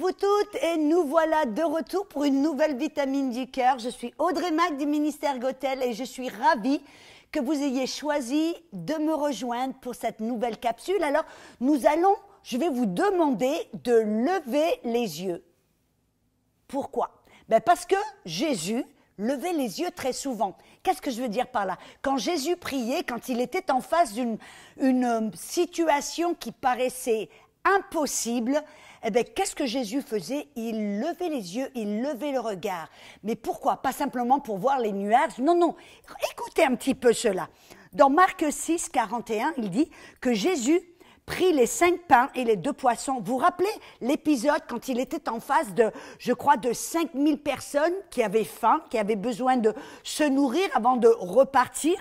vous toutes et nous voilà de retour pour une nouvelle vitamine du cœur. Je suis Audrey Mac du ministère Gotel et je suis ravie que vous ayez choisi de me rejoindre pour cette nouvelle capsule. Alors, je vais vous demander de lever les yeux. Pourquoi? Parce que Jésus levait les yeux très souvent. Qu'est-ce que je veux dire par là? Quand Jésus priait, quand il était en face d'une situation qui paraissait impossible, qu'est-ce que Jésus faisait? Il levait les yeux, il levait le regard. Mais pourquoi? Pas simplement pour voir les nuages. Non, non. Écoutez un petit peu cela. Dans Marc 6, 41, il dit que Jésus prit les 5 pains et les 2 poissons. Vous vous rappelez l'épisode quand il était en face de, je crois, de 5000 personnes qui avaient faim, qui avaient besoin de se nourrir avant de repartir?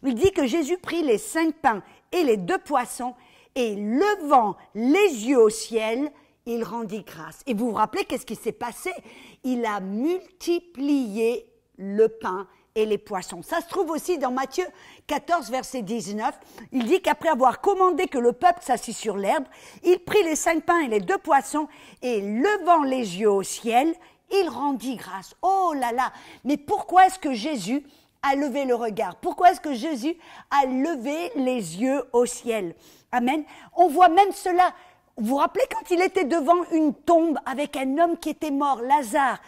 Il dit que Jésus prit les 5 pains et les 2 poissons et levant les yeux au ciel, il rendit grâce. Et vous vous rappelez qu'est-ce qui s'est passé? Il a multiplié le pain et les poissons. Ça se trouve aussi dans Matthieu 14, verset 19. Il dit qu'après avoir commandé que le peuple s'assit sur l'herbe, il prit les 5 pains et les 2 poissons et levant les yeux au ciel, il rendit grâce. Oh là là! Mais pourquoi est-ce que Jésus a levé le regard? Pourquoi est-ce que Jésus a levé les yeux au ciel? Amen. On voit même cela. Vous vous rappelez quand il était devant une tombe avec un homme qui était mort, Lazare?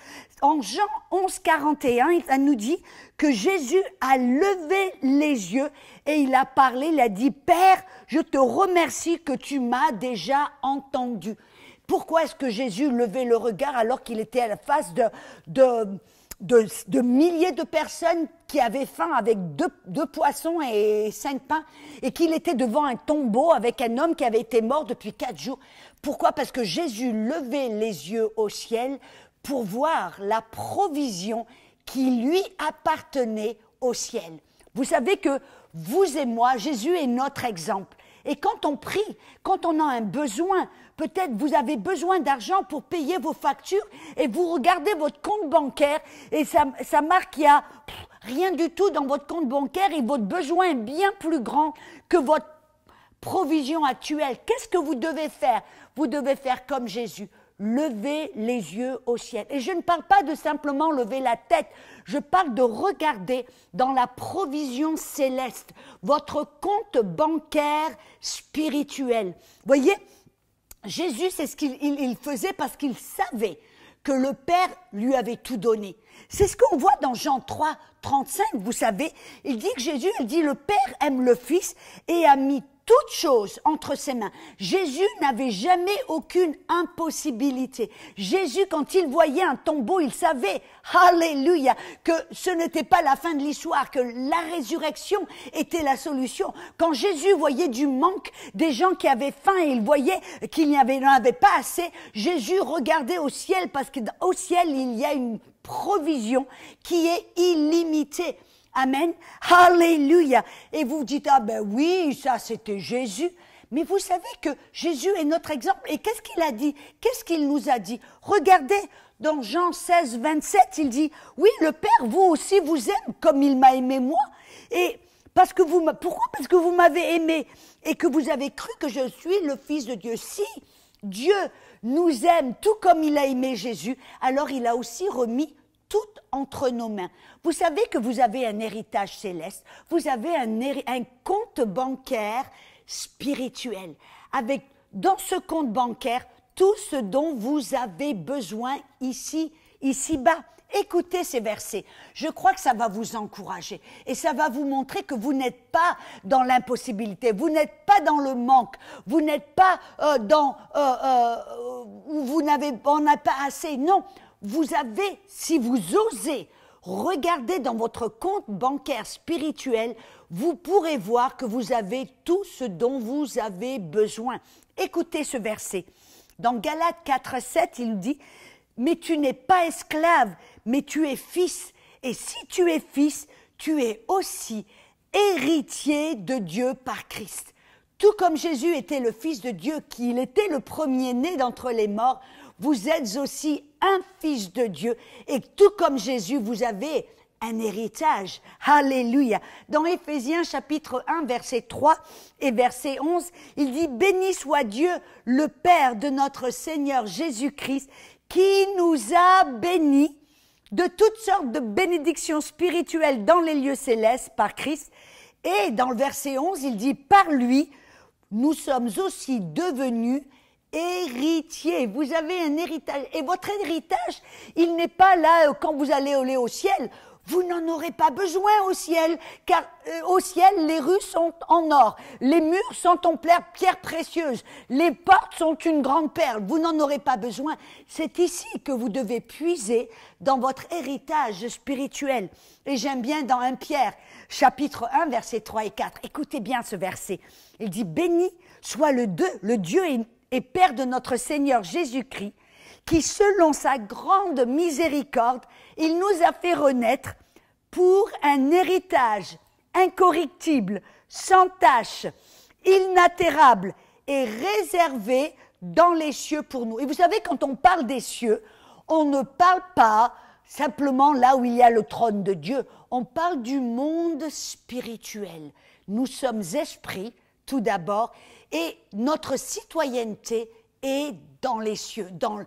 En Jean 11, 41, ça nous dit que Jésus a levé les yeux et il a parlé, il a dit « Père, je te remercie que tu m'as déjà entendu ». Pourquoi est-ce que Jésus levait le regard alors qu'il était à la face de milliers de personnes qui avaient faim avec 2 poissons et 5 pains et qu'il était devant un tombeau avec un homme qui avait été mort depuis 4 jours. Pourquoi? Parce que Jésus levait les yeux au ciel pour voir la provision qui lui appartenait au ciel. Vous savez que vous et moi, Jésus est notre exemple. Et quand on prie, quand on a un besoin, peut-être vous avez besoin d'argent pour payer vos factures et vous regardez votre compte bancaire et ça marque qu'il n'y a rien du tout dans votre compte bancaire et votre besoin est bien plus grand que votre provision actuelle. Qu'est-ce que vous devez faire? Vous devez faire comme Jésus. Lever les yeux au ciel. Et je ne parle pas de simplement lever la tête, je parle de regarder dans la provision céleste, votre compte bancaire spirituel. Voyez, Jésus, c'est ce qu'il faisait parce qu'il savait que le Père lui avait tout donné. C'est ce qu'on voit dans Jean 3, 35, vous savez, il dit que Jésus, il dit le Père aime le Fils et a mis toutes choses entre ses mains. Jésus n'avait jamais aucune impossibilité. Jésus, quand il voyait un tombeau, il savait, alléluia, que ce n'était pas la fin de l'histoire, que la résurrection était la solution. Quand Jésus voyait du manque, des gens qui avaient faim et il voyait qu'il n'en avait pas assez, Jésus regardait au ciel parce qu'au ciel, il y a une provision qui est illimitée. Amen. Alléluia. Et vous dites, ah ben oui, ça c'était Jésus. Mais vous savez que Jésus est notre exemple. Et qu'est-ce qu'il a dit? Qu'est-ce qu'il nous a dit? Regardez, dans Jean 16, 27, il dit, oui, le Père, vous aussi, vous aime comme il m'a aimé moi. Et pourquoi? Parce que vous m'avez aimé et que vous avez cru que je suis le Fils de Dieu. Si Dieu nous aime tout comme il a aimé Jésus, alors il a aussi remis tout entre nos mains. Vous savez que vous avez un héritage céleste, vous avez un compte bancaire spirituel, avec dans ce compte bancaire tout ce dont vous avez besoin ici-bas. Écoutez ces versets, je crois que ça va vous encourager et ça va vous montrer que vous n'êtes pas dans l'impossibilité, vous n'êtes pas dans le manque, vous n'êtes pas où on n'a pas assez, non. Vous avez, si vous osez regarder dans votre compte bancaire spirituel, vous pourrez voir que vous avez tout ce dont vous avez besoin. Écoutez ce verset. Dans Galates 4, 7, il dit « Mais tu n'es pas esclave, mais tu es fils. Et si tu es fils, tu es aussi héritier de Dieu par Christ. » Tout comme Jésus était le Fils de Dieu, qu'il était le premier-né d'entre les morts, vous êtes aussi un fils de Dieu. Et tout comme Jésus, vous avez un héritage. Alléluia. Dans Éphésiens chapitre 1, verset 3 et verset 11, il dit « Béni soit Dieu, le Père de notre Seigneur Jésus-Christ, qui nous a bénis de toutes sortes de bénédictions spirituelles dans les lieux célestes par Christ. » Et dans le verset 11, il dit « Par lui, nous sommes aussi devenus héritiers. » Vous avez un héritage. Et votre héritage, il n'est pas là quand vous allez aller au ciel. Vous n'en aurez pas besoin au ciel, car au ciel, les rues sont en or, les murs sont en pierre précieuse, les portes sont une grande perle. Vous n'en aurez pas besoin. C'est ici que vous devez puiser dans votre héritage spirituel. Et j'aime bien dans 1 Pierre, chapitre 1, versets 3 et 4. Écoutez bien ce verset. Il dit « Béni soit le Dieu et Père de notre Seigneur Jésus-Christ, qui, selon sa grande miséricorde, il nous a fait renaître pour un héritage incorruptible, sans tache, inaltérable et réservé dans les cieux pour nous. » Et vous savez, quand on parle des cieux, on ne parle pas simplement là où il y a le trône de Dieu. On parle du monde spirituel. Nous sommes esprits, tout d'abord, et notre citoyenneté est dans les cieux, dans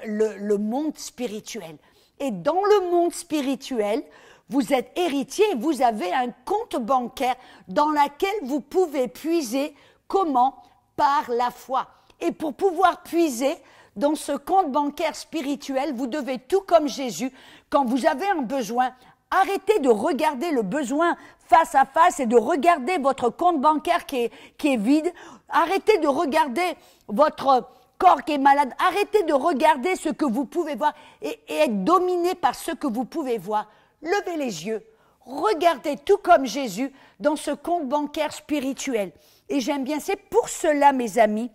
le monde spirituel. Et dans le monde spirituel, vous êtes héritier, vous avez un compte bancaire dans lequel vous pouvez puiser. Comment? Par la foi. Et pour pouvoir puiser dans ce compte bancaire spirituel, vous devez, tout comme Jésus, quand vous avez un besoin, arrêtez de regarder le besoin face à face et de regarder votre compte bancaire qui est vide. Arrêtez de regarder votre corps qui est malade. Arrêtez de regarder ce que vous pouvez voir et être dominé par ce que vous pouvez voir. Levez les yeux. Regardez tout comme Jésus dans ce compte bancaire spirituel. Et j'aime bien, c'est pour cela, mes amis.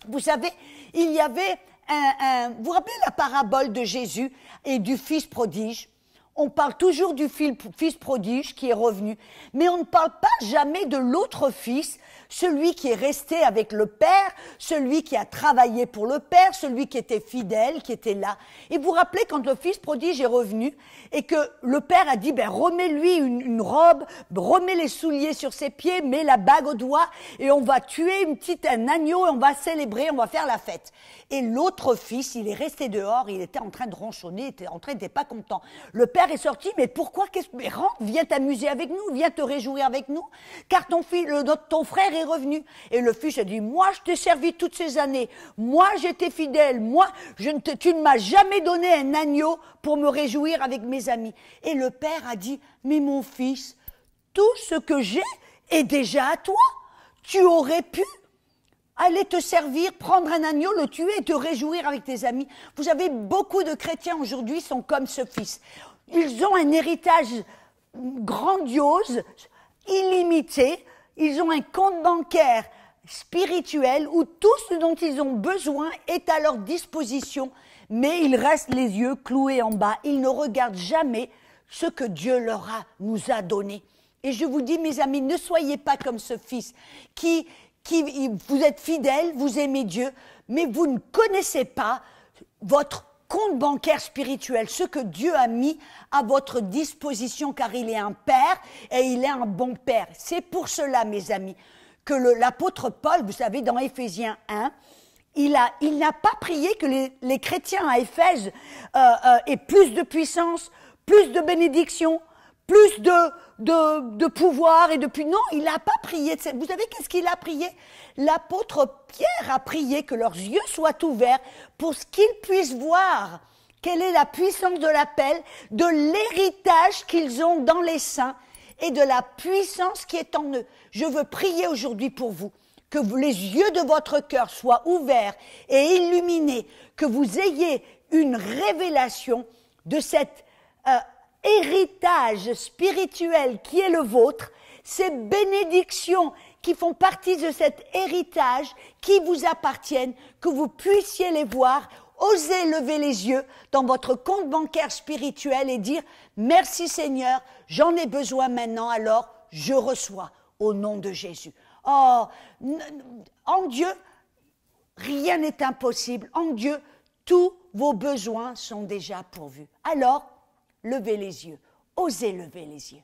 Vous savez, il y avait vous vous rappelez la parabole de Jésus et du fils prodige? On parle toujours du fils prodige qui est revenu, mais on ne parle pas jamais de l'autre fils, celui qui est resté avec le Père, celui qui a travaillé pour le Père, celui qui était fidèle, qui était là. Et vous vous rappelez quand le fils prodige est revenu et que le Père a dit, remets-lui une robe, remets les souliers sur ses pieds, mets la bague au doigt et on va tuer un agneau et on va célébrer, on va faire la fête. Et l'autre fils, il est resté dehors, il était en train de ronchonner, il n'était pas content. Le Père est sorti, mais pourquoi? Mais rentre, viens t'amuser avec nous, viens te réjouir avec nous, car ton frère est revenu. Et le fils a dit, moi je t'ai servi toutes ces années, moi j'étais fidèle, tu ne m'as jamais donné un agneau pour me réjouir avec mes amis. Et le Père a dit, mais mon fils, tout ce que j'ai est déjà à toi, tu aurais pu aller te servir, prendre un agneau, le tuer et te réjouir avec tes amis. Vous savez, beaucoup de chrétiens aujourd'hui sont comme ce fils. Ils ont un héritage grandiose, illimité. Ils ont un compte bancaire spirituel où tout ce dont ils ont besoin est à leur disposition, mais ils restent les yeux cloués en bas. Ils ne regardent jamais ce que Dieu nous a donné. Et je vous dis, mes amis, ne soyez pas comme ce fils vous êtes fidèle, vous aimez Dieu, mais vous ne connaissez pas votre compte bancaire spirituel, ce que Dieu a mis à votre disposition, car il est un Père et il est un bon Père. C'est pour cela, mes amis, que l'apôtre Paul, vous savez, dans Éphésiens 1, il n'a pas prié que les chrétiens à Éphèse aient plus de puissance, plus de bénédiction, plus de pouvoir et de puissance. Non, il n'a pas prié. Vous savez qu'est-ce qu'il a prié? L'apôtre Pierre a prié que leurs yeux soient ouverts pour qu'ils puissent voir quelle est la puissance de l'appel, de l'héritage qu'ils ont dans les saints et de la puissance qui est en eux. Je veux prier aujourd'hui pour vous, que les yeux de votre cœur soient ouverts et illuminés, que vous ayez une révélation de cet héritage spirituel qui est le vôtre, ces bénédictions qui font partie de cet héritage qui vous appartiennent, que vous puissiez les voir, osez lever les yeux dans votre compte bancaire spirituel et dire « Merci Seigneur, j'en ai besoin maintenant, alors je reçois au nom de Jésus. » Oh, en Dieu, rien n'est impossible. En Dieu, tous vos besoins sont déjà pourvus. Alors, levez les yeux, Osez lever les yeux.